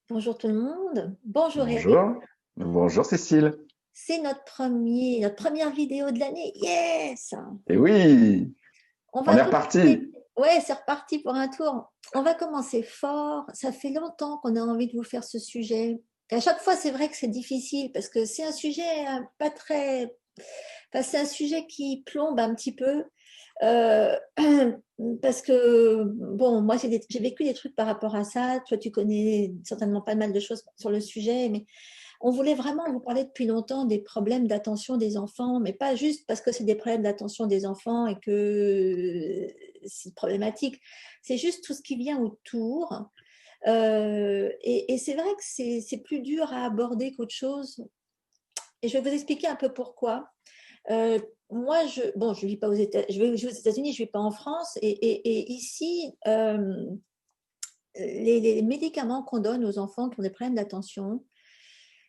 Bonjour tout le monde. Bonjour Eric. Bonjour. Bonjour Cécile. C'est notre première vidéo de l'année. Yes! Et oui, On on va est commencer. reparti. Ouais, c'est reparti pour un tour. On va commencer fort. Ça fait longtemps qu'on a envie de vous faire ce sujet. Et à chaque fois, c'est vrai que c'est difficile parce que c'est un sujet pas très. Enfin, c'est un sujet qui plombe un petit peu. Euh, parce que, bon, moi, j'ai vécu des trucs par rapport à ça. Toi, tu connais certainement pas mal de choses sur le sujet, mais on voulait vraiment vous parler depuis longtemps des problèmes d'attention des enfants, mais pas juste parce que c'est des problèmes d'attention des enfants et que c'est problématique. C'est juste tout ce qui vient autour. Et c'est vrai que c'est plus dur à aborder qu'autre chose. Et je vais vous expliquer un peu pourquoi. Moi, bon, je vis pas aux États, je vais aux États-Unis, je ne vis pas en France. Et ici, les médicaments qu'on donne aux enfants qui ont des problèmes d'attention,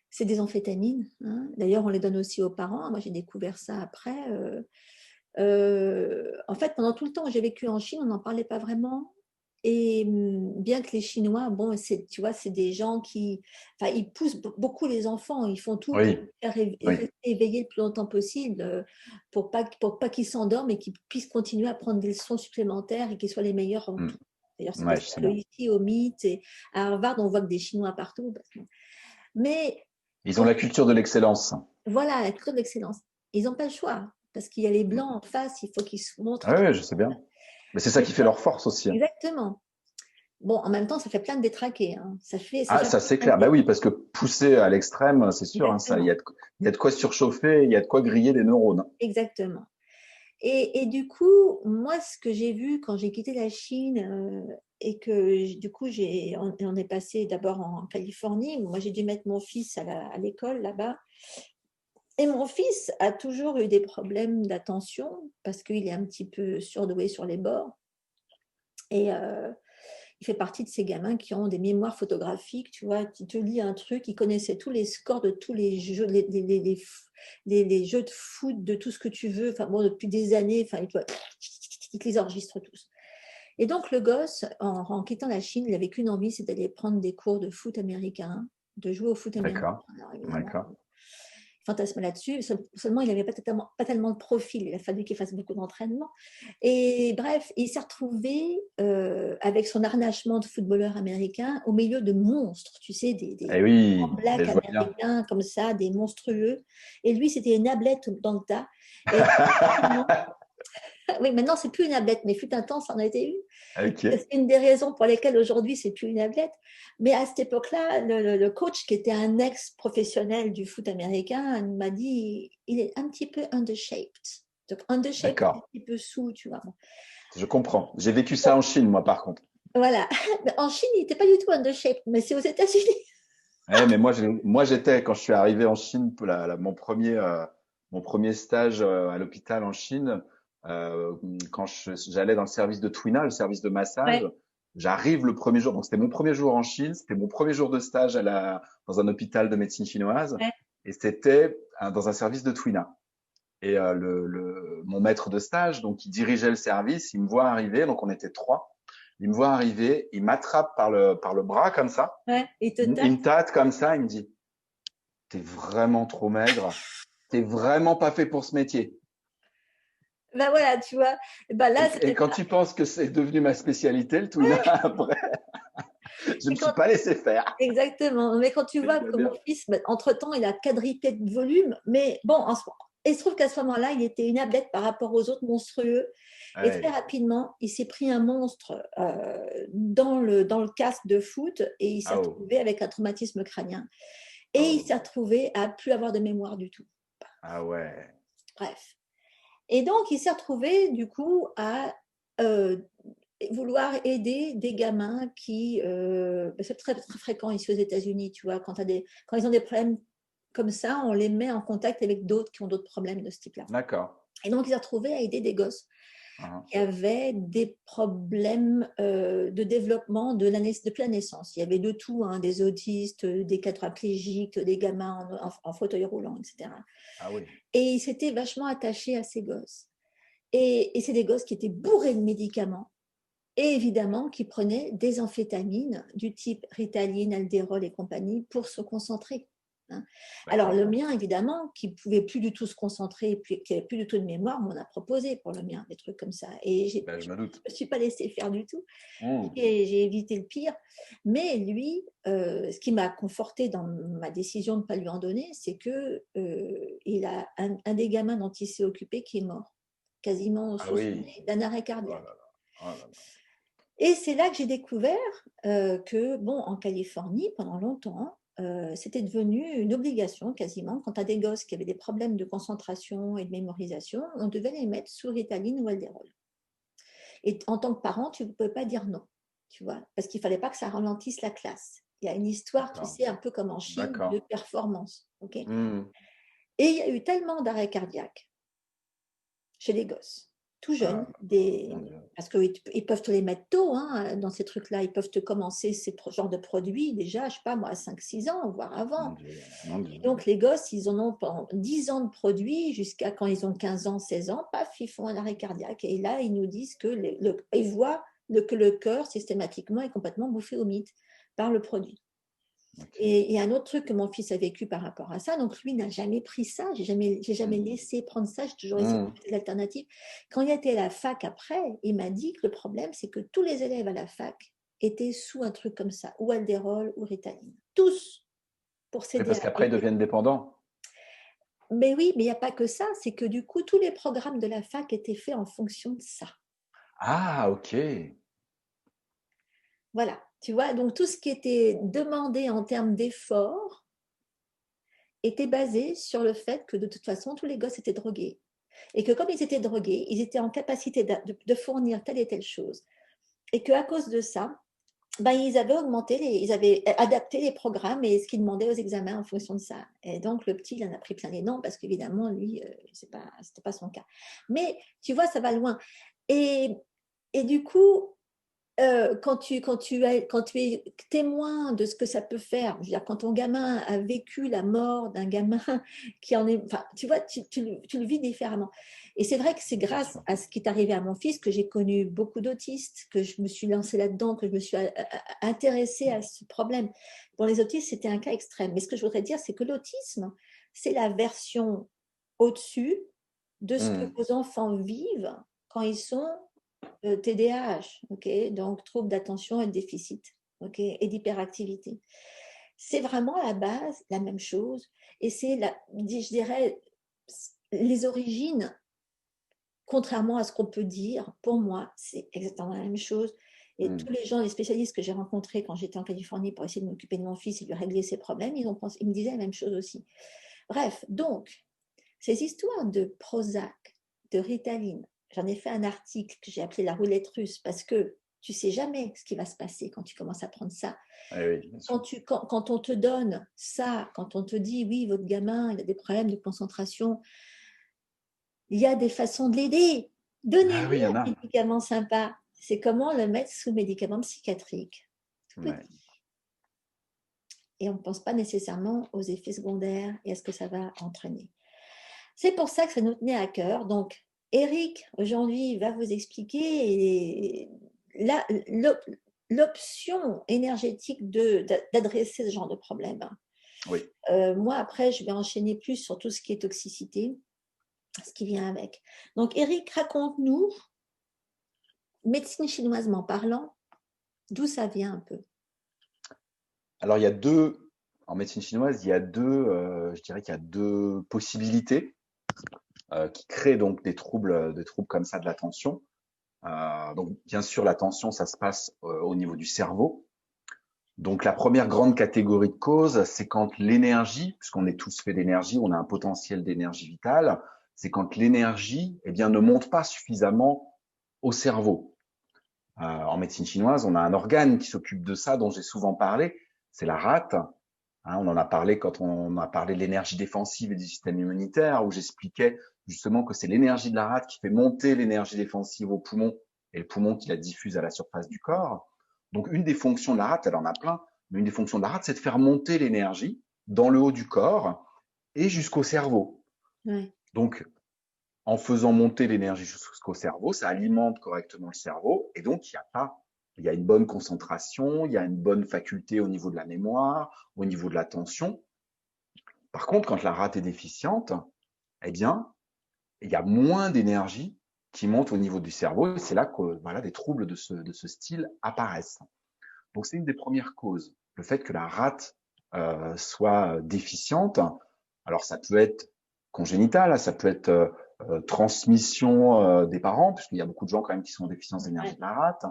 c'est des amphétamines, hein. D'ailleurs, on les donne aussi aux parents. Moi, j'ai découvert ça après. En fait, pendant tout le temps où j'ai vécu en Chine, on n'en parlait pas vraiment. Et bien que les Chinois, bon, tu vois, c'est des gens qui, enfin, ils poussent beaucoup les enfants. Ils font tout pour Oui, faire oui. rester éveillés le plus longtemps possible, pour pas qu'ils s'endorment et qu'ils puissent continuer à prendre des leçons supplémentaires et qu'ils soient les meilleurs en Hmm. tout. D'ailleurs, c'est pour Ouais, ça je sais bien. qu'ici, au MIT et à Harvard, on voit que des Chinois partout. Mais Ils ont quand la culture de l'excellence. voilà, la culture de l'excellence. Ils n'ont pas le choix, parce qu'il y a les Hmm. blancs en face, il faut qu'ils se montrent. Ouais, ouais, je sais bien. Mais c'est ça Et qui fait leur force aussi, hein. exactement. Bon, en même temps, ça fait plein de détraqués, hein. Ça Ah, fait ça c'est plein de clair. Bah oui, détraqués. parce que pousser à l'extrême, c'est sûr, hein, ça, Exactement, il y a de quoi surchauffer, il y a de quoi griller des neurones, hein. exactement. Et du coup, moi, ce que j'ai vu quand j'ai quitté la Chine et que du coup, on est passé d'abord en Californie. Moi, j'ai dû mettre mon fils à l'école là-bas. Et mon fils a toujours eu des problèmes d'attention parce qu'il est un petit peu surdoué sur les bords. Et il fait partie de ces gamins qui ont des mémoires photographiques, tu vois, qui te lit un truc, il connaissait tous les scores de tous les jeux, les jeux de foot, de tout ce que tu veux, enfin bon, depuis des années, enfin, il te les enregistre tous. Et donc le gosse, en quittant la Chine, il n'avait qu'une envie, c'est d'aller prendre des cours de foot américain, de jouer au foot américain. D'accord, Alors évidemment, d'accord. fantasme là-dessus. Seulement, il n'avait pas tellement de profil. Il a fallu qu'il fasse beaucoup d'entraînement. Et bref, il s'est retrouvé avec son harnachement de footballeur américain au milieu de monstres, tu sais, Eh des oui, blacks je vois bien. américains comme ça, des monstrueux. Et lui, c'était une ablette dans le tas. Et rapidement, oui, maintenant, c'est plus une ablette, mais fut un temps, ça en a été une. Ok. C'est une des raisons pour lesquelles aujourd'hui, c'est plus une athlète. Mais à cette époque-là, le coach, qui était un ex-professionnel du foot américain, m'a dit il est un petit peu undershaped. Donc, undershaped, c'est un D'accord. petit peu sous, tu vois. Bon. Je comprends. J'ai vécu ça en Chine, moi, par contre. Voilà. En Chine, il n'était pas du tout undershaped, mais c'est aux États-Unis. Ouais, mais moi, j'étais, quand je suis arrivé en Chine, pour mon premier stage à l'hôpital en Chine, euh, quand j'allais dans le service de Twina, le service de massage, Ouais, j'arrive le premier jour, donc c'était mon premier jour en Chine, c'était mon premier jour de stage dans un hôpital de médecine chinoise, ouais. et c'était dans un service de Twina. Et mon maître de stage, donc qui dirigeait le service, il me voit arriver, donc on était trois. Il me voit arriver, il m'attrape par le bras comme ça, Ouais. Il te il tape. me tâte comme ça, il me dit, t'es vraiment trop maigre, t'es vraiment pas fait pour ce métier. Ben voilà, tu vois. Ben là, Et c'était quand ça. tu penses que c'est devenu ma spécialité, le Twina, après, je me Et suis quand- pas laissé faire. Exactement. Mais quand tu Je vois vois que mon bien. fils, ben, entre-temps, il a quadruplé de volume, mais bon, il se trouve qu'à ce moment-là, il était une ablette par rapport aux autres monstrueux. Et très Ouais. rapidement, il s'est pris un monstre dans le casque de foot et il s'est Ah oh. retrouvé avec un traumatisme crânien. Et il Oh. s'est retrouvé à plus avoir de mémoire du tout. Ah ouais. Bref. Et donc, il s'est retrouvé, du coup, à euh, vouloir aider des gamins qui, c'est très, très fréquent ici aux États-Unis, tu vois, quand ils ont des problèmes comme ça, on les met en contact avec d'autres qui ont d'autres problèmes de ce type-là. D'accord. Et donc, il s'est retrouvé à aider des gosses Ah. qui avaient des problèmes de développement depuis la naissance. Il y avait de tout, hein, des autistes, des quadraplégiques, des gamins en fauteuil roulant, etc. Ah oui. Et il s'était vachement attaché à ces gosses. Et c'est des gosses qui étaient bourrés de médicaments. et évidemment qui prenait des amphétamines du type Ritaline, Aldérol et compagnie pour se concentrer. Hein. Alors le mien, évidemment, qui ne pouvait plus du tout se concentrer, puis qui n'avait plus du tout de mémoire, m'en a proposé pour le mien, des trucs comme ça. Et je je me doute. ne me suis pas laissé faire du tout. Mmh. J'ai évité le pire. Mais lui, ce qui m'a conforté dans ma décision de ne pas lui en donner, c'est qu'il a un des gamins dont il s'est occupé qui est mort, quasiment Ah sous son oui. nez, d'un arrêt Oh là cardiaque. là. Oh là là. Et c'est là que j'ai découvert que, bon, en Californie, pendant longtemps, c'était devenu une obligation quasiment. Quand tu as des gosses qui avaient des problèmes de concentration et de mémorisation, on devait les mettre sous Ritaline ou Aldérol. Et en tant que parent, tu ne peux pas dire non, tu vois, parce qu'il ne fallait pas que ça ralentisse la classe. Il y a une histoire, tu sais, un peu comme en Chine, de performance. Okay, Mmh. et il y a eu tellement d'arrêts cardiaques chez les gosses, tout jeunes, parce qu'ils peuvent te les mettre tôt hein, dans ces trucs-là. Ils peuvent te commencer ces genres de produits déjà, je ne sais pas moi, à 5-6 ans, voire avant. Mon Dieu. Et donc les gosses, ils en ont pendant 10 ans de produits jusqu'à quand ils ont 15 ans, 16 ans, paf, ils font un arrêt cardiaque. Et là, ils nous disent ils voient que le cœur, systématiquement, est complètement bouffé au mythe par le produit. Okay. Et un autre truc que mon fils a vécu par rapport à ça, donc lui n'a jamais pris ça, j'ai jamais laissé prendre ça, j'ai toujours essayé de trouver l'alternative. Quand il était à la fac après, il m'a dit que le problème, c'est que tous les élèves à la fac étaient sous un truc comme ça, ou Aldérol ou Ritaline. Tous, pour s'aider. Parce qu'après, ils deviennent dépendants. Mais oui, mais il n'y a pas que ça, c'est que du coup, tous les programmes de la fac étaient faits en fonction de ça. Ah, ok. Voilà, tu vois, donc tout ce qui était demandé en termes d'efforts était basé sur le fait que de toute façon, tous les gosses étaient drogués. Et que comme ils étaient drogués, ils étaient en capacité de fournir telle et telle chose. Et qu'à cause de ça, ben, ils avaient adapté les programmes et ce qu'ils demandaient aux examens en fonction de ça. Et donc, le petit, il en a pris plein les dents parce qu'évidemment, lui, c'était pas son cas. Mais tu vois, ça va loin. Et du coup, quand tu es témoin de ce que ça peut faire, je veux dire, quand ton gamin a vécu la mort d'un gamin qui en est, enfin, tu vois, tu le vis différemment. Et c'est vrai que c'est grâce à ce qui est arrivé à mon fils que j'ai connu beaucoup d'autistes, que je me suis lancée là-dedans, que je me suis intéressée à ce problème. Pour les autistes, c'était un cas extrême. Mais ce que je voudrais dire, c'est que l'autisme, c'est la version au-dessus de ce que vos enfants vivent quand ils sont TDAH, okay, donc trouble d'attention et de déficit, okay, et d'hyperactivité. C'est vraiment à la base la même chose et c'est, je dirais, les origines, contrairement à ce qu'on peut dire, pour moi, c'est exactement la même chose. Et tous les gens, les spécialistes que j'ai rencontrés quand j'étais en Californie pour essayer de m'occuper de mon fils et de lui régler ses problèmes, ils me disaient la même chose aussi. Bref, donc, ces histoires de Prozac, de Ritaline, j'en ai fait un article que j'ai appelé la roulette russe parce que tu sais jamais ce qui va se passer quand tu commences à prendre ça. Oui, quand on te donne ça, quand on te dit oui, votre gamin il a des problèmes de concentration, il y a des façons de l'aider. Donnez-lui un médicament sympa. C'est comment le mettre sous médicament psychiatrique. Tout petit. Ouais. Et on ne pense pas nécessairement aux effets secondaires et à ce que ça va entraîner. C'est pour ça que ça nous tenait à cœur. Donc, Eric, aujourd'hui, va vous expliquer l'option énergétique d'adresser ce genre de problème. Oui. Moi, après, je vais enchaîner plus sur tout ce qui est toxicité, ce qui vient avec. Donc, Eric, raconte-nous, médecine chinoisement parlant, d'où ça vient un peu. Alors, en médecine chinoise, je dirais qu'il y a deux possibilités qui créent donc des troubles comme ça de l'attention. Donc, bien sûr, l'attention, ça se passe au niveau du cerveau. Donc, la première grande catégorie de causes, c'est quand l'énergie, puisqu'on est tous faits d'énergie, on a un potentiel d'énergie vitale, c'est quand l'énergie, ne monte pas suffisamment au cerveau. En médecine chinoise, on a un organe qui s'occupe de ça, dont j'ai souvent parlé, c'est la rate. On en a parlé quand on a parlé de l'énergie défensive et du système immunitaire, où j'expliquais justement que c'est l'énergie de la rate qui fait monter l'énergie défensive au poumon et le poumon qui la diffuse à la surface du corps. Donc, une des fonctions de la rate, elle en a plein, mais une des fonctions de la rate, c'est de faire monter l'énergie dans le haut du corps et jusqu'au cerveau. Ouais. Donc, en faisant monter l'énergie jusqu'au cerveau, ça alimente correctement le cerveau, et donc il y a une bonne concentration, il y a une bonne faculté au niveau de la mémoire, au niveau de l'attention. Par contre, quand la rate est déficiente, eh bien, il y a moins d'énergie qui monte au niveau du cerveau, et c'est là que voilà, des troubles de ce style apparaissent. Donc, c'est une des premières causes, le fait que la rate soit déficiente. Alors, ça peut être congénital, ça peut être transmission des parents, puisqu'il y a beaucoup de gens quand même qui sont en déficience d'énergie de la rate.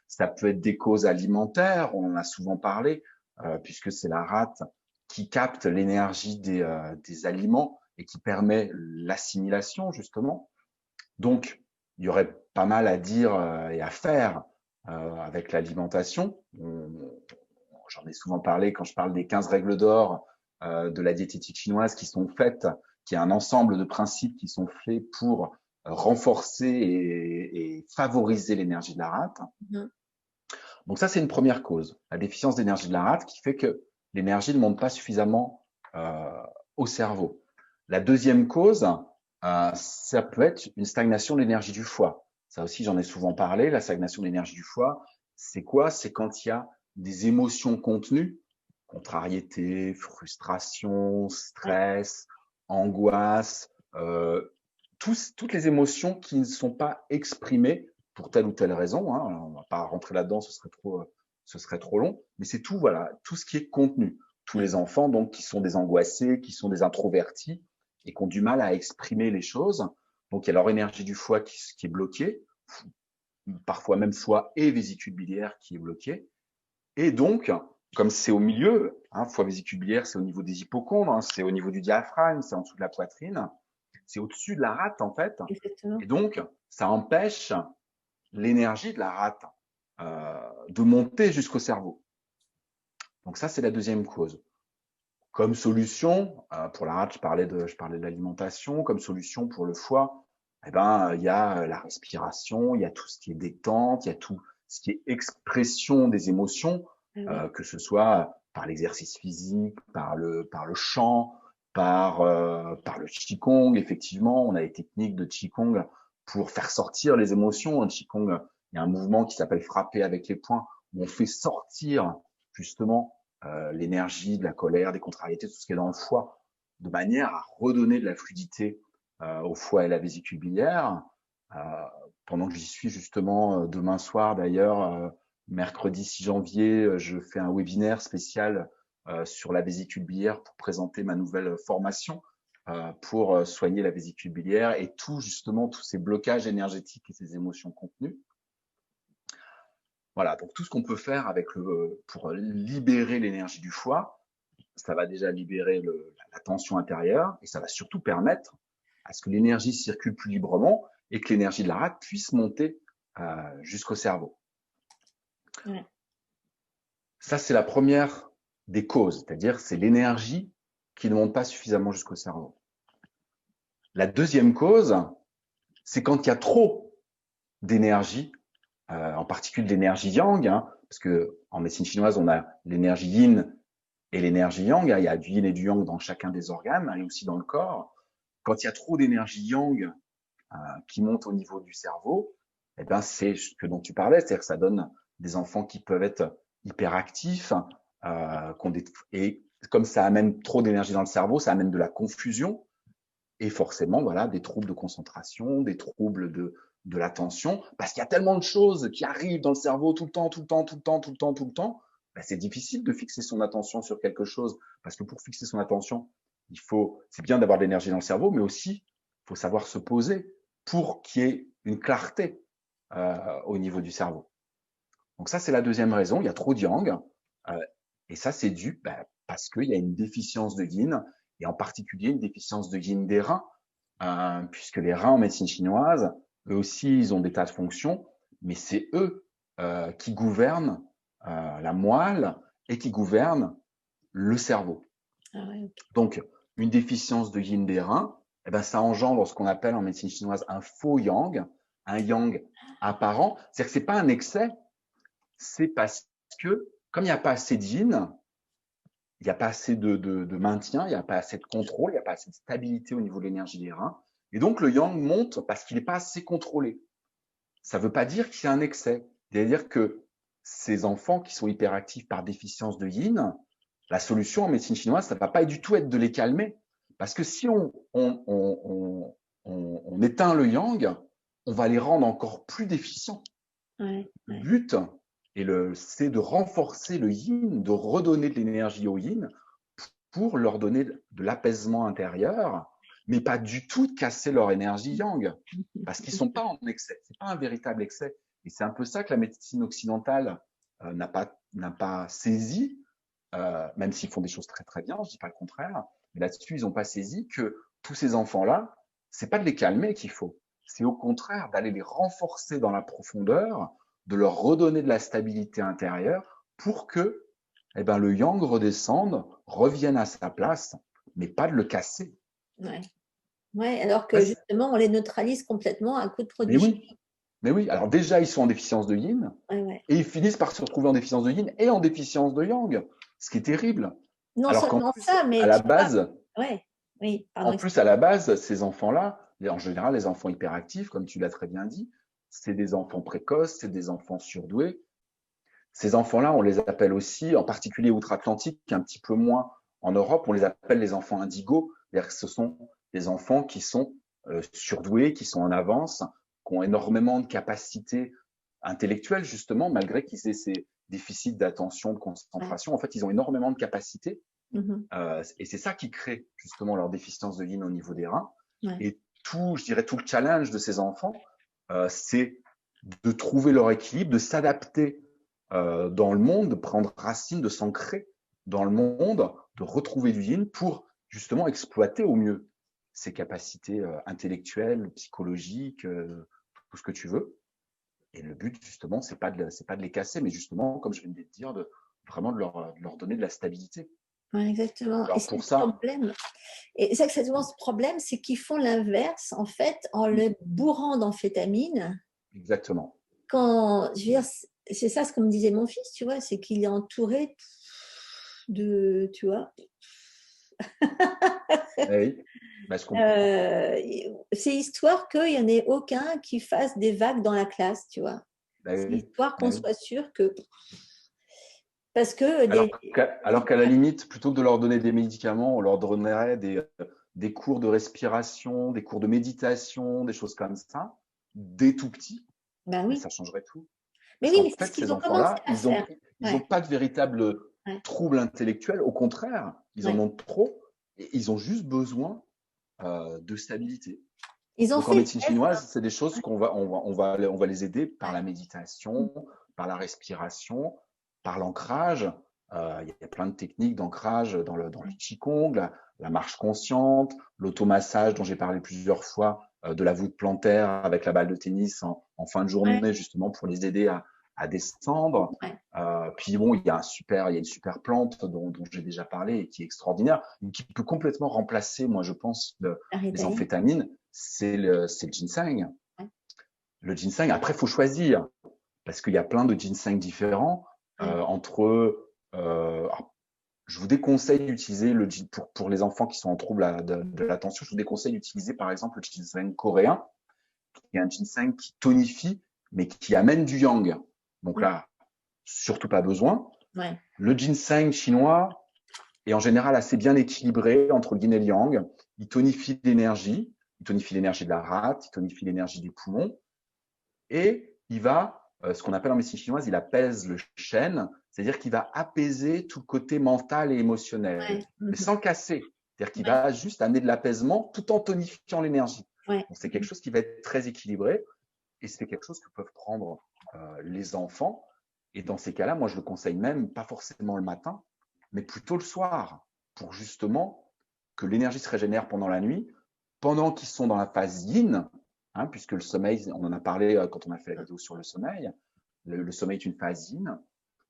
Ça peut être des causes alimentaires, on en a souvent parlé, puisque c'est la rate qui capte l'énergie des aliments et qui permet l'assimilation, justement. Donc, il y aurait pas mal à dire et à faire avec l'alimentation. J'en ai souvent parlé quand je parle des 15 règles d'or de la diététique chinoise qui sont faites, qui est un ensemble de principes qui sont faits pour renforcer et favoriser l'énergie de la rate. Donc ça, c'est une première cause, la déficience d'énergie de la rate qui fait que l'énergie ne monte pas suffisamment au cerveau. La deuxième cause, ça peut être une stagnation de l'énergie du foie. Ça aussi, j'en ai souvent parlé. La stagnation de l'énergie du foie, c'est quoi? C'est quand il y a des émotions contenues, contrariété, frustration, stress, angoisse, toutes les émotions qui ne sont pas exprimées pour telle ou telle raison. Hein. On ne va pas rentrer là-dedans, ce serait trop long. Mais c'est tout, voilà, tout ce qui est contenu. Tous les enfants, donc, qui sont des angoissés, qui sont des introvertis et qui ont du mal à exprimer les choses. Donc, il y a leur énergie du foie qui est bloquée, parfois même foie et vésicule biliaire qui est bloquée. Et donc, comme c'est au milieu, foie vésicule biliaire, c'est au niveau des hypochondres, c'est au niveau du diaphragme, c'est en dessous de la poitrine, c'est au-dessus de la rate en fait. Exactement. Et donc, ça empêche l'énergie de la rate de monter jusqu'au cerveau. Donc ça, c'est la deuxième cause. Comme solution, pour la rate, je parlais de l'alimentation. Comme solution pour le foie, eh ben, il y a la respiration, il y a tout ce qui est détente, il y a tout ce qui est expression des émotions, que ce soit par l'exercice physique, par le chant, par le qigong. Effectivement, on a des techniques de qigong pour faire sortir les émotions. En qigong, il y a un mouvement qui s'appelle frapper avec les poings, où on fait sortir justement l'énergie, de la colère, des contrariétés, tout ce qui est dans le foie, de manière à redonner de la fluidité au foie et à la vésicule biliaire. Pendant que j'y suis justement demain soir d'ailleurs, mercredi 6 janvier, je fais un webinaire spécial sur la vésicule biliaire pour présenter ma nouvelle formation pour soigner la vésicule biliaire et tout justement tous ces blocages énergétiques et ces émotions contenues. Voilà, donc tout ce qu'on peut faire pour libérer l'énergie du foie, ça va déjà libérer la tension intérieure et ça va surtout permettre à ce que l'énergie circule plus librement et que l'énergie de la rate puisse monter jusqu'au cerveau. Ouais. Ça, c'est la première des causes, c'est-à-dire c'est l'énergie qui ne monte pas suffisamment jusqu'au cerveau. La deuxième cause, c'est quand il y a trop d'énergie, en particulier l'énergie yang, parce que en médecine chinoise, on a l'énergie yin et l'énergie yang. Il y a du yin et du yang dans chacun des organes et aussi dans le corps. Quand il y a trop d'énergie yang qui monte au niveau du cerveau, eh ben c'est ce dont tu parlais, c'est-à-dire que ça donne des enfants qui peuvent être hyperactifs, et comme ça amène trop d'énergie dans le cerveau, ça amène de la confusion et forcément voilà des troubles de concentration, des troubles de l'attention, parce qu'il y a tellement de choses qui arrivent dans le cerveau tout le temps, ben c'est difficile de fixer son attention sur quelque chose, parce que pour fixer son attention, c'est bien d'avoir de l'énergie dans le cerveau, mais aussi il faut savoir se poser pour qu'il y ait une clarté au niveau du cerveau. Donc ça, c'est la deuxième raison, il y a trop de yang, et ça, c'est dû parce qu'il y a une déficience de yin, et en particulier une déficience de yin des reins, puisque les reins en médecine chinoise, eux aussi, ils ont des tas de fonctions, mais c'est eux qui gouvernent la moelle et qui gouvernent le cerveau. Ah ouais, okay. Donc, une déficience de yin des reins, eh ben, ça engendre ce qu'on appelle en médecine chinoise un faux yang, un yang apparent. C'est-à-dire que c'est pas un excès, c'est parce que comme il n'y a pas assez de yin, il n'y a pas assez de maintien, il n'y a pas assez de contrôle, il n'y a pas assez de stabilité au niveau de l'énergie des reins, Et donc, le yang monte parce qu'il n'est pas assez contrôlé. Ça ne veut pas dire qu'il y a un excès. C'est-à-dire que ces enfants qui sont hyperactifs par déficience de yin, la solution en médecine chinoise, ça ne va pas du tout être de les calmer. Parce que si on éteint le yang, on va les rendre encore plus déficients. Ouais, Le ouais. but, c'est de renforcer le yin, de redonner de l'énergie au yin pour leur donner de l'apaisement intérieur, mais pas du tout de casser leur énergie yang, parce qu'ils ne sont pas en excès. Ce n'est pas un véritable excès. Et c'est un peu ça que la médecine occidentale n'a pas saisi, même s'ils font des choses très très bien, je ne dis pas le contraire, mais là-dessus, ils n'ont pas saisi que tous ces enfants-là, ce n'est pas de les calmer qu'il faut, c'est au contraire d'aller les renforcer dans la profondeur, de leur redonner de la stabilité intérieure pour que le yang redescende, revienne à sa place, mais pas de le casser. Ouais. Ouais, alors que Ouais, justement, on les neutralise complètement à coup de mais produits chimiques. oui, mais oui. Alors déjà, ils sont en déficience de yin, Ouais, ouais. et ils finissent par se retrouver en déficience de yin et en déficience de yang, ce qui est terrible. Non Alors qu'en seulement plus, ça, à mais la tu vois, base, ouais, oui, pardon, en plus, à la base, ces enfants-là, et en général, les enfants hyperactifs, comme tu l'as très bien dit, c'est des enfants précoces, c'est des enfants surdoués. Ces enfants-là, on les appelle aussi, en particulier outre-Atlantique, un petit peu moins en Europe, on les appelle les enfants indigos. C'est-à-dire que ce sont des enfants qui sont surdoués, qui sont en avance, qui ont énormément de capacités intellectuelles, justement, malgré qu'ils aient ces déficits d'attention, de ouais. concentration. En fait, ils ont énormément de capacités. Mhm. Et c'est ça qui crée justement leur déficience de yin au niveau des reins. Ouais. Et je dirais, tout le challenge de ces enfants, c'est de trouver leur équilibre, de s'adapter dans le monde, de prendre racine, de s'ancrer dans le monde, de retrouver du yin pour justement exploiter au mieux ses capacités intellectuelles, psychologiques, tout ce que tu veux. Et le but, justement, c'est pas de les casser, mais justement, comme je viens de te dire, vraiment de leur donner de la stabilité. Ouais, exactement. Et Alors c'est le pour ça, problème. Et c'est exactement ce problème, c'est qu'ils font l'inverse, en fait, en le bourrant d'amphétamine. exactement. Quand, je veux dire, c'est ça ce que me disait mon fils, tu vois, c'est qu'il est entouré de, tu vois. Eh oui, je comprends. C'est histoire qu'il n'y en ait aucun qui fasse des vagues dans la classe, tu vois. C'est Oui, histoire qu'on oui. soit sûr que. Parce que des. Alors qu'à la limite, plutôt que de leur donner des médicaments, on leur donnerait des cours de respiration, des cours de méditation, des choses comme ça, dès tout petits, Ben mais oui. ça changerait tout. Mais Parce oui, qu'en mais c'est ce fait, qu'ils ces ont commencé enfants-là, à faire. ils ont Ouais, pas de véritable ouais, trouble intellectuel. Au contraire, ils en ouais. ont trop et ils ont juste besoin de stabilité. Ils ont Donc en fait le médecine test. chinoise, c'est des choses on va les aider par la méditation, par la respiration, par l'ancrage. Il y a plein de techniques d'ancrage dans le qigong, la marche consciente, l'automassage dont j'ai parlé plusieurs fois, de la voûte plantaire avec la balle de tennis en fin de Ouais, journée justement pour les aider à descendre. ouais. Puis bon, il y a une super plante dont j'ai déjà parlé et qui est extraordinaire, qui peut complètement remplacer, moi je pense, La les Ritaline. amphétamines, c'est le ginseng. Ouais, Le ginseng, après, il faut choisir, parce qu'il y a plein de ginseng différents. ouais, Alors, je vous déconseille d'utiliser pour les enfants qui sont en trouble de l'attention, je vous déconseille d'utiliser par exemple le ginseng coréen, qui est un ginseng qui tonifie, mais qui amène du yang. Donc ouais, là, surtout pas besoin. ouais, Le ginseng chinois est en général assez bien équilibré entre le yin et le yang. Il tonifie l'énergie, de la rate, il tonifie l'énergie des poumons, et il va, ce qu'on appelle en médecine chinoise, il apaise le chêne, c'est-à-dire qu'il va apaiser tout le côté mental et émotionnel, ouais, mais sans casser. C'est-à-dire qu'il ouais, va juste amener de l'apaisement tout en tonifiant l'énergie. ouais. Donc c'est quelque chose qui va être très équilibré et c'est quelque chose que peuvent prendre les enfants. Et dans ces cas-là, moi je le conseille même pas forcément le matin, mais plutôt le soir, pour justement que l'énergie se régénère pendant la nuit, pendant qu'ils sont dans la phase yin, puisque le sommeil, on en a parlé quand on a fait la vidéo sur le sommeil, le sommeil est une phase yin,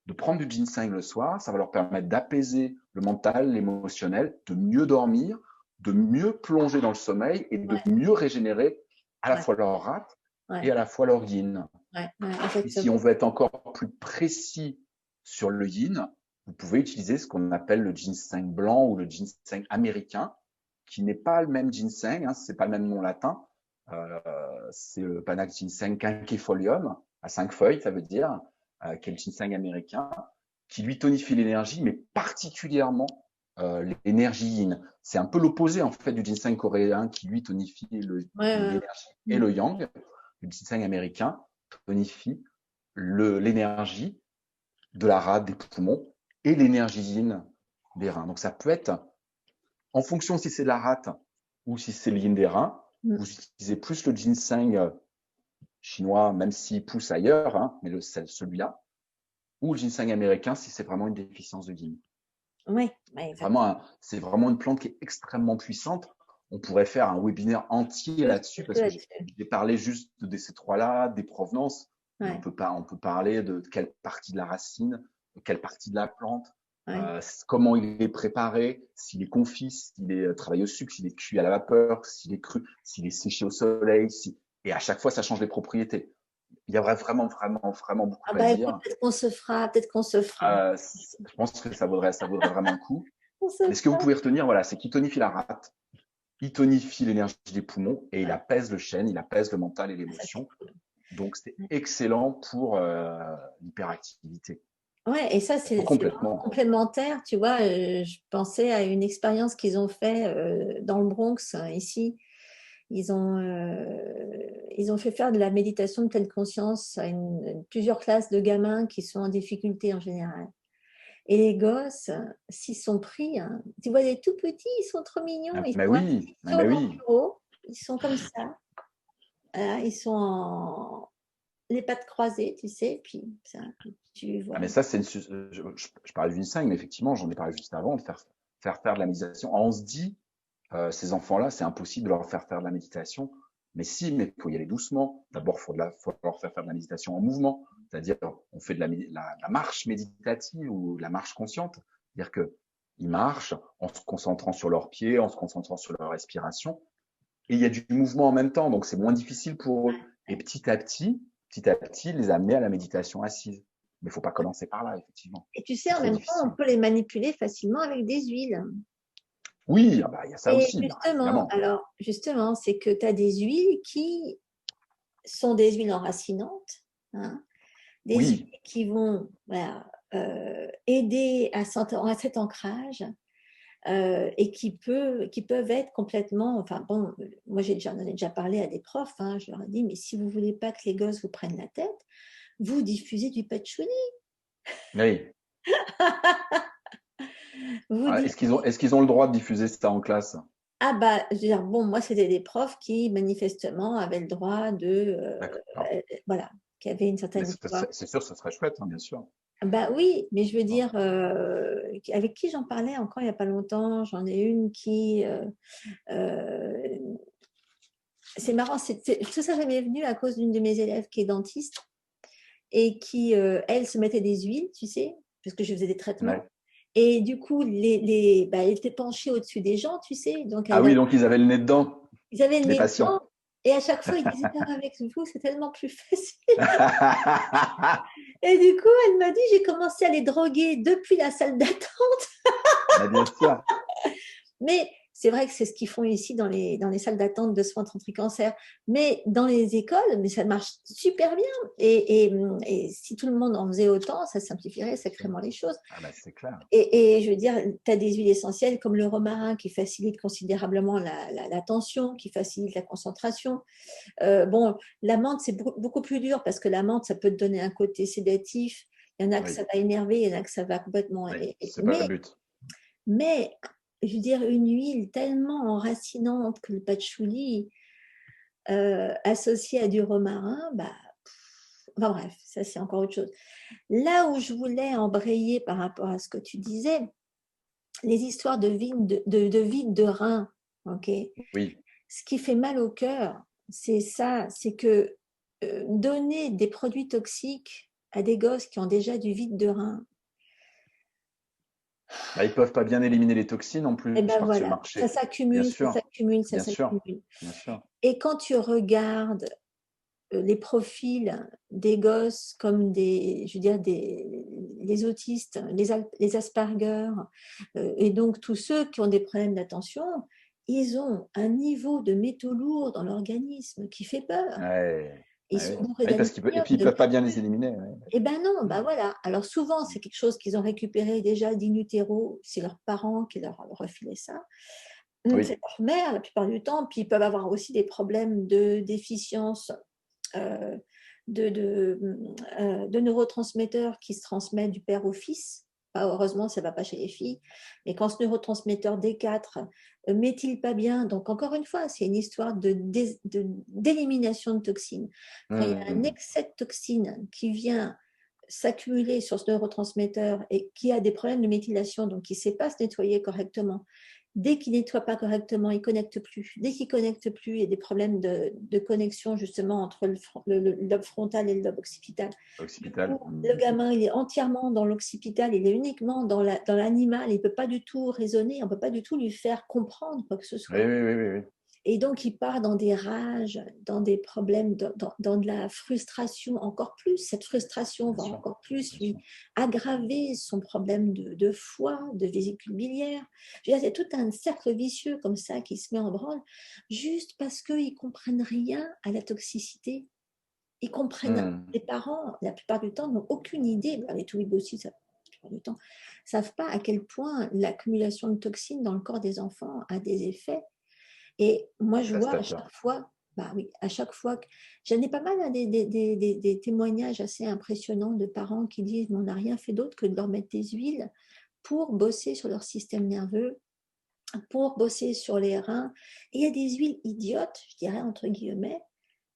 de prendre du ginseng le soir, ça va leur permettre d'apaiser le mental, l'émotionnel, de mieux dormir, de mieux plonger dans le sommeil et de Ouais, mieux régénérer à la ouais, fois leur rate ouais, et à la fois leur yin. ouais, ouais, Et si exactement. on veut être encore plus précis sur le yin, vous pouvez utiliser ce qu'on appelle le ginseng blanc ou le ginseng américain, qui n'est pas le même ginseng, hein, c'est pas le même nom latin. Euh, c'est le Panax ginseng quinquefolium, à 5 feuilles, ça veut dire, qui est le ginseng américain, qui lui tonifie l'énergie, mais particulièrement l'énergie yin. C'est un peu l'opposé en fait du ginseng coréen qui lui tonifie Ouais, l'énergie et le yang. Le ginseng américain tonifie l'énergie de la rate des poumons et l'énergie yin des reins. Donc ça peut être, en fonction si c'est la rate ou si c'est le yin des reins, vous utilisez plus le ginseng chinois, même s'il pousse ailleurs, hein, mais celui-là, ou le ginseng américain si c'est vraiment une déficience de yin. ouais, C'est vraiment une plante qui est extrêmement puissante. On pourrait faire un webinaire entier là-dessus parce que j'ai parlé juste de ces trois-là, des provenances. Mais on peut parler de quelle partie de la racine, de quelle partie de la plante, comment il est préparé, s'il est confit, s'il est travaillé au sucre, s'il est cuit à la vapeur, s'il est cru, s'il est séché au soleil. Et à chaque fois, ça change les propriétés. Il y a vraiment beaucoup à dire. Peut-être qu'on se fera. Je pense que ça vaudrait vraiment le coup. Mais ce que vous pouvez retenir, voilà, c'est qu'il tonifie la rate, il tonifie l'énergie des poumons et il apaise le chêne, il apaise le mental et l'émotion. Donc, c'est excellent pour l'hyperactivité. Ouais, et ça, c'est complètement complémentaire. Tu vois, je pensais à une expérience qu'ils ont fait dans le Bronx, ici. Ils ont fait faire de la méditation de pleine conscience à plusieurs classes de gamins qui sont en difficulté en général. Et les gosses, s'ils sont pris, hein, tu vois, les tout petits, ils sont trop mignons. Ils sont sur leur bureau, ils sont comme ça. Voilà, ils sont les pattes croisées, tu sais, puis ça, tu vois. Mais ça, je parlais du ginseng, mais effectivement, j'en ai parlé juste avant, de faire de la méditation. On se dit, ces enfants-là, c'est impossible de leur faire de la méditation. Mais si, mais il faut y aller doucement. D'abord, faut leur faire de la méditation en mouvement. C'est-à-dire, on fait de la marche méditative ou la marche consciente. C'est-à-dire qu'ils marchent en se concentrant sur leurs pieds, en se concentrant sur leur respiration. Et il y a du mouvement en même temps, donc c'est moins difficile pour eux. Et petit à petit, les amener à la méditation assise. Mais il ne faut pas commencer par là, effectivement. Et tu sais, en même temps, on peut les manipuler facilement avec des huiles. Oui, il y a ça aussi. Justement, c'est que tu as des huiles qui sont des huiles enracinantes, hein, des huiles qui vont aider à cet ancrage et qui peuvent être complètement. Enfin, bon, moi, j'en ai déjà parlé à des profs, hein, je leur ai dit, mais si vous ne voulez pas que les gosses vous prennent la tête, vous diffusez du patchouli. Oui. Est-ce qu'ils ont le droit de diffuser ça en classe? Ah bah, je veux dire, bon, moi, c'était des profs qui, manifestement, avaient le droit voilà, qui avaient une certaine histoire. C'est sûr, ce serait chouette, hein, bien sûr. Bah oui, mais je veux dire, avec qui j'en parlais encore il n'y a pas longtemps, j'en ai une qui... c'est marrant, tout ça m'est venu à cause d'une de mes élèves qui est dentiste et qui, elle, se mettait des huiles, tu sais, parce que je faisais des traitements. Ouais. Et du coup, elle était penchée au-dessus des gens, tu sais. Donc donc ils avaient le nez dedans. Ils avaient le nez dedans. Et à chaque fois, ils disaient, avec vous, c'est tellement plus facile. Et du coup, elle m'a dit, j'ai commencé à les droguer depuis la salle d'attente. Bien sûr. Mais c'est vrai que c'est ce qu'ils font ici dans les salles d'attente de soins anti-cancer. Mais dans les écoles, mais ça marche super bien. Et si tout le monde en faisait autant, ça simplifierait sacrément les choses. Ah bah, c'est clair. Et je veux dire, tu as des huiles essentielles comme le romarin qui facilite considérablement la tension, qui facilite la concentration. Bon, la menthe, c'est beaucoup plus dur parce que la menthe, ça peut te donner un côté sédatif. Il y en a que ça va énerver, il y en a que ça va complètement... c'est pas le but. Mais je veux dire, une huile tellement enracinante que le patchouli associé à du romarin, enfin bref, ça c'est encore autre chose. Là où je voulais embrayer par rapport à ce que tu disais, les histoires de vide de rein, ok. Oui. Ce qui fait mal au cœur, c'est ça, c'est que donner des produits toxiques à des gosses qui ont déjà du vide de rein, ils ne peuvent pas bien éliminer les toxines non plus. Et voilà, ça s'accumule. Bien sûr. Et quand tu regardes les profils des gosses comme les autistes, les Asperger, et donc tous ceux qui ont des problèmes d'attention, ils ont un niveau de métaux lourds dans l'organisme qui fait peur. Ouais. Ils Ouais, sont oui. bourrés Oui, parce et d'aluminium, puis ils de peuvent pas bien les mercure. éliminer. Ouais. Eh ben non, Mm. bah voilà. Alors souvent, c'est quelque chose qu'ils ont récupéré déjà d'in utero, c'est leurs parents qui leur ont refilé ça. C'est Oui. leur mère la plupart du temps, puis ils peuvent avoir aussi des problèmes de déficience euh, de neurotransmetteurs qui se transmettent du père au fils. Heureusement, ça ne va pas chez les filles. Mais quand ce neurotransmetteur D4 met-il pas bien, donc encore une fois, c'est une histoire d'élimination de toxines. Quand il y a un Mm. excès de toxines qui vient s'accumuler sur ce neurotransmetteur et qui a des problèmes de méthylation, donc qui ne sait pas se nettoyer correctement, dès qu'il ne nettoie pas correctement, il ne connecte plus. Dès qu'il ne connecte plus, il y a des problèmes de connexion justement entre le lobe frontal et le lobe occipital. Du Occipital. coup, le Mm. gamin, il est entièrement dans l'occipital, il est uniquement dans l'animal, il ne peut pas du tout raisonner, on ne peut pas du tout lui faire comprendre quoi que ce Oui, soit. oui, oui, oui, oui. Et donc, il part dans des rages, dans des problèmes, dans de la frustration encore plus. Cette frustration Bien va sûr. encore plus Bien lui sûr. aggraver son problème de foie, de vésicule biliaire. Je veux dire, c'est tout un cercle vicieux comme ça qui se met en branle, juste parce qu'ils ne comprennent rien à la toxicité. Ils comprennent, Mm. les parents, la plupart du temps, n'ont aucune idée, les touibs aussi, ça, la plupart du temps, ne savent pas à quel point l'accumulation de toxines dans le corps des enfants a des effets. Et moi, je vois à Dévastateur. chaque fois, bah oui, à chaque fois que j'en ai pas mal hein, des témoignages assez impressionnants de parents qui disent mais on n'a rien fait d'autre que de leur mettre des huiles pour bosser sur leur système nerveux, pour bosser sur les reins. Et il y a des huiles idiotes, je dirais entre guillemets,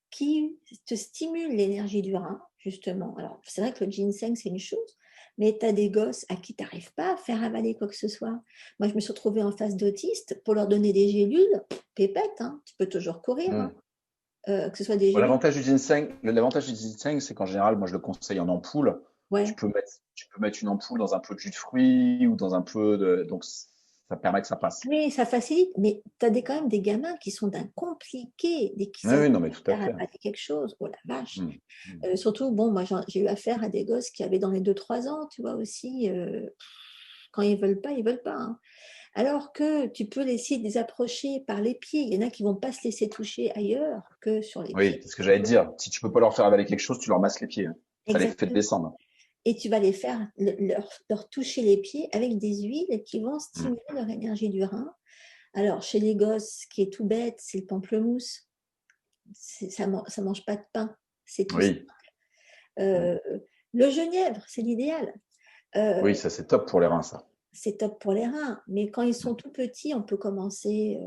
qui te stimulent l'énergie du rein, justement. Alors, c'est vrai que le ginseng, c'est une chose, mais tu as des gosses à qui tu n'arrives pas à faire avaler quoi que ce soit. Moi, je me suis retrouvée en face d'autistes pour leur donner des gélules, pépette, hein, tu peux toujours courir, hein, Mm. que ce soit des Bon, gélules. l'avantage du ginseng, c'est qu'en général, moi, je le conseille en ampoule. Ouais. Tu peux mettre une ampoule dans un peu de jus de fruits ou dans un peu de, donc ça permet que ça passe. Oui, ça facilite, mais tu as quand même des gamins qui sont d'un compliqué, dès qu'ils Oui, savent oui, non, mais tout à faire fait. avaler quelque chose. Oh la vache. Mm. Mm. Surtout, bon, moi, j'ai eu affaire à des gosses qui avaient dans les 2-3 ans, tu vois aussi. Quand ils veulent pas, ils veulent pas, hein. Alors que tu peux essayer de les approcher par les pieds. Il y en a qui vont pas se laisser toucher ailleurs que sur les Oui, pieds. c'est ce que j'allais te dire. Si tu peux pas leur faire avaler quelque chose, tu leur masses les pieds, hein. Ça les fait Exactement. descendre. Et tu vas les faire leur toucher les pieds avec des huiles qui vont Mm. stimuler leur énergie du rein. Alors, chez les gosses, ce qui est tout bête, c'est le pamplemousse. Ça mange pas de pain. C'est tout ça. Oui. Mm. Euh, le genièvre, c'est l'idéal. Oui, Euh, ça c'est top pour les reins, ça. c'est top pour les reins. Mais quand ils Mm. sont tout petits, on peut commencer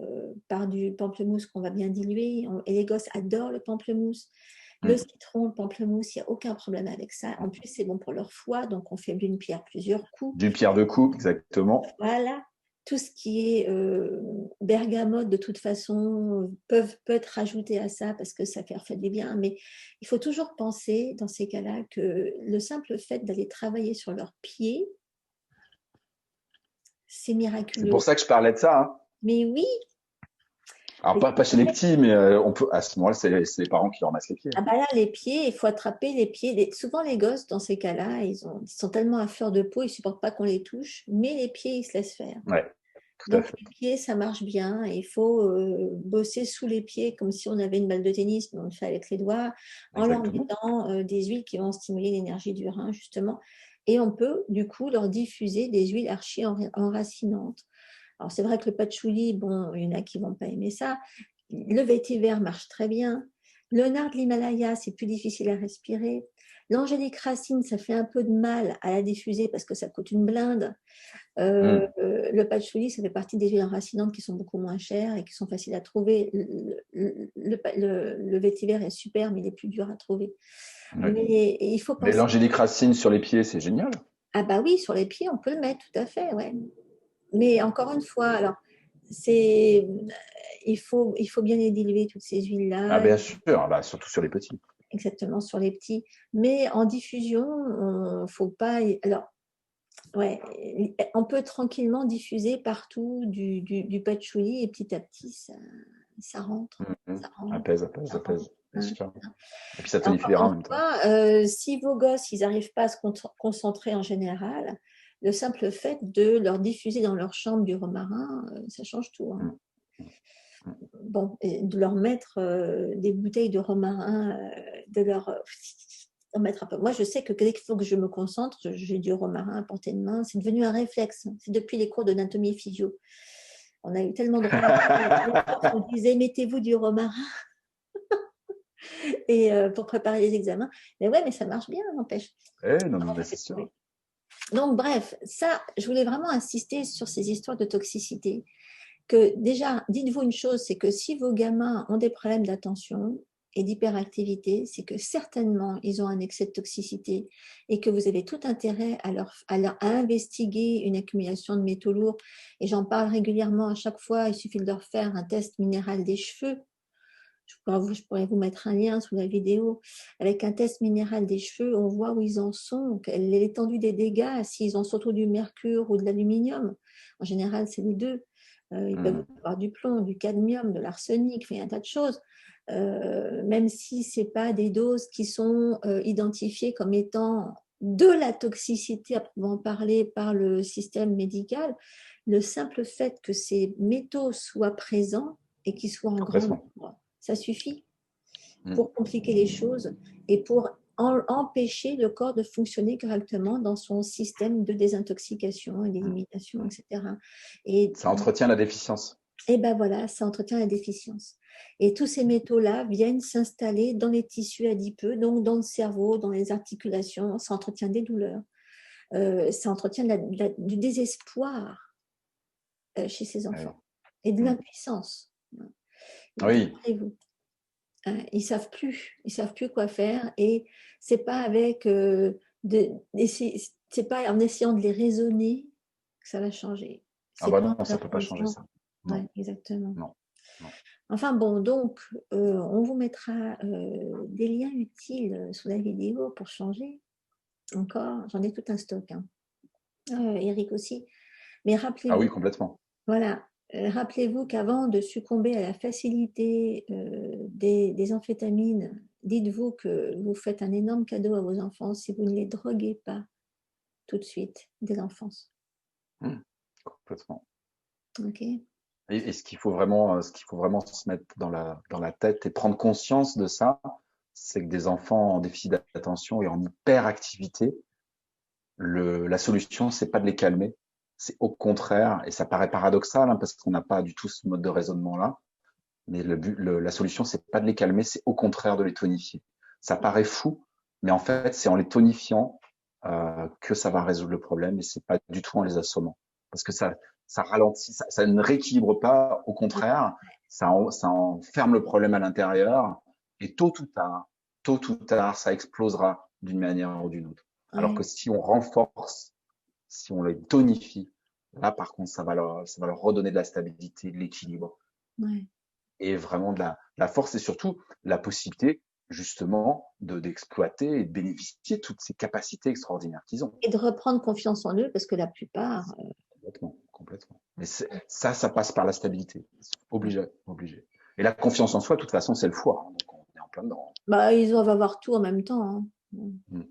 par du pamplemousse qu'on va bien diluer. Et les gosses adorent le pamplemousse. Le Mm. citron, le pamplemousse, il n'y a aucun problème avec ça. En plus, c'est bon pour leur foie, donc on fait d'une pierre plusieurs coups. D'une pierre deux coups, exactement. Voilà. Tout ce qui est bergamote, de toute façon, peut être rajouté à ça parce que ça fait du bien. Mais il faut toujours penser, dans ces cas-là, que le simple fait d'aller travailler sur leurs pieds, c'est C'est pour miraculeux. ça que je parlais de ça, hein. Mais oui, Alors mais pas chez les petits, mais on peut à ce moment-là, c'est les parents qui leur massent les pieds. ah bah là, les pieds, il faut attraper les pieds. Souvent, les gosses, dans ces cas-là, ils sont tellement à fleur de peau, ils ne supportent pas qu'on les touche, mais les pieds, ils se laissent faire. Ouais, tout à Donc, fait. les pieds, ça marche bien. Il faut bosser sous les pieds comme si on avait une balle de tennis, mais on le fait avec les doigts, en leur Exactement. mettant des huiles qui vont stimuler l'énergie du rein, justement. Et on peut, du coup, leur diffuser des huiles archi-enracinantes. Alors, c'est vrai que le patchouli, bon, il y en a qui ne vont pas aimer ça. Le vétiver marche très bien. Le nard de l'Himalaya, c'est plus difficile à respirer. L'angélique racine, ça fait un peu de mal à la diffuser parce que ça coûte une blinde. Mm. Le patchouli, ça fait partie des huiles enracinantes qui sont beaucoup moins chères et qui sont faciles à trouver. Le vétiver est super, mais il est plus dur à trouver. Ouais. Mais il faut Mais penser. l'angélique racine sur les pieds, c'est génial. Ah bah oui, sur les pieds, on peut le mettre, tout à fait, ouais. Mais encore une fois, alors, c'est, il faut bien les diluer, toutes ces Ah huiles-là, bien sûr, bah, surtout sur les petits. exactement sur les petits. Mais en diffusion, on faut pas. Alors, ouais, on peut tranquillement diffuser partout du patchouli et petit à petit, ça rentre. Mm, mm. Ça rentre. Apaise, apaise, Ça rentre. apaise, bien Hein. sûr. Et puis ça tonifie les Encore reins une en même temps. fois, si vos gosses, ils n'arrivent pas à se concentrer en général, le simple fait de leur diffuser dans leur chambre du romarin, ça change tout, hein. Mm. Bon, et de leur mettre des bouteilles de romarin, de leur en mettre un peu. Moi, je sais que dès qu'il faut que je me concentre, j'ai du romarin à portée de main. C'est devenu un réflexe. C'est depuis les cours d'anatomie et physio. On a eu tellement de romarin. Les profs nous disaient, mettez-vous du romarin et, pour préparer les examens. Mais ouais, mais ça marche bien, n'empêche. Non, mais c'est sûr. Donc, bref, ça, je voulais vraiment insister sur ces histoires de toxicité. Que déjà, dites-vous une chose, c'est que si vos gamins ont des problèmes d'attention et d'hyperactivité, c'est que certainement ils ont un excès de toxicité et que vous avez tout intérêt à investiguer une accumulation de métaux lourds. Et j'en parle régulièrement à chaque fois, il suffit de leur faire un test minéral des cheveux. Je pourrais vous mettre un lien sous la vidéo. Avec un test minéral des cheveux, on voit où ils en sont, l'étendue des dégâts, s'ils ont surtout du mercure ou de l'aluminium. En général, c'est les deux. Ils peuvent avoir du plomb, du cadmium, de l'arsenic, il y a un tas de choses. Même si ce n'est pas des doses qui sont identifiées comme étant de la toxicité à proprement parler par le système médical, le simple fait que ces métaux soient présents et qu'ils soient en grand nombre, ça suffit pour compliquer les choses et pour empêcher le corps de fonctionner correctement dans son système de désintoxication et d'élimination, etc. Et ça entretient la déficience. Et ben voilà, ça entretient la déficience. Et tous ces métaux-là viennent s'installer dans les tissus adipeux, donc dans le cerveau, dans les articulations, ça entretient des douleurs, ça entretient du désespoir chez ces enfants et de l'impuissance. Oui. Rappelez-vous. Ils savent plus quoi faire et c'est pas avec c'est pas en essayant de les raisonner que ça va changer. Ah bah non, ça peut pas changer ça. Non. Ouais, exactement. Non. Enfin bon, donc on vous mettra des liens utiles sous la vidéo pour changer. Encore, j'en ai tout un stock. Hein. Eric aussi. Mais rappelez-vous. Ah oui, complètement. Voilà. Rappelez-vous qu'avant de succomber à la facilité des amphétamines, dites-vous que vous faites un énorme cadeau à vos enfants si vous ne les droguez pas tout de suite dès l'enfance. Complètement. Ok. Et ce qu'il faut vraiment se mettre dans la tête et prendre conscience de ça, c'est que des enfants en déficit d'attention et en hyperactivité, la solution, c'est pas de les calmer, c'est au contraire, et ça paraît paradoxal parce qu'on n'a pas du tout ce mode de raisonnement-là, mais la solution, c'est pas de les calmer, c'est au contraire de les tonifier. Ça paraît fou, mais en fait, c'est en les tonifiant que ça va résoudre le problème, et c'est pas du tout en les assommant, parce que ça ralentit, ça ne rééquilibre pas, au contraire, ça enferme le problème à l'intérieur, et tôt ou tard, ça explosera d'une manière ou d'une autre. Alors que si on renforce, si on les tonifie, là par contre, ça va leur redonner de la stabilité, de l'équilibre, et vraiment de la force, et surtout la possibilité justement d'exploiter et de bénéficier de toutes ces capacités extraordinaires qu'ils ont. Et de reprendre confiance en eux, parce que la plupart... Complètement. Mais ça passe par la stabilité. Obligé. Et la confiance en soi, de toute façon, c'est le foie. Donc on est en plein dedans. Bah, ils doivent avoir tout en même temps. Hein.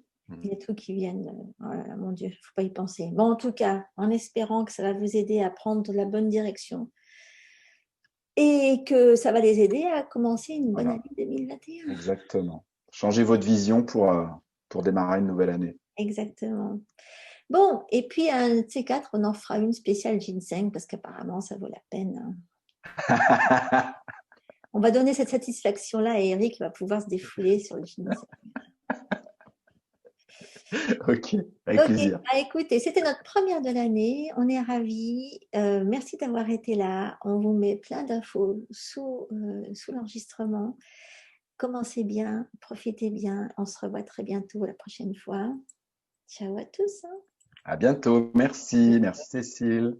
Il y a tout qui viennent. Oh là là, mon Dieu, il ne faut pas y penser. Bon, en tout cas, en espérant que ça va vous aider à prendre la bonne direction et que ça va les aider à commencer une bonne année 2021. Exactement. Changez votre vision pour démarrer une nouvelle année. Exactement. Bon, et puis un de ces quatre, on en fera une spéciale ginseng parce qu'apparemment, ça vaut la peine. Hein. On va donner cette satisfaction-là à Eric, il va pouvoir se défouler sur le ginseng. Ok, avec plaisir. Ah, écoutez, c'était notre première de l'année. On est ravis. Merci d'avoir été là. On vous met plein d'infos sous l'enregistrement. Commencez bien, profitez bien. On se revoit très bientôt la prochaine fois. Ciao à tous. Hein. À bientôt. Merci Cécile.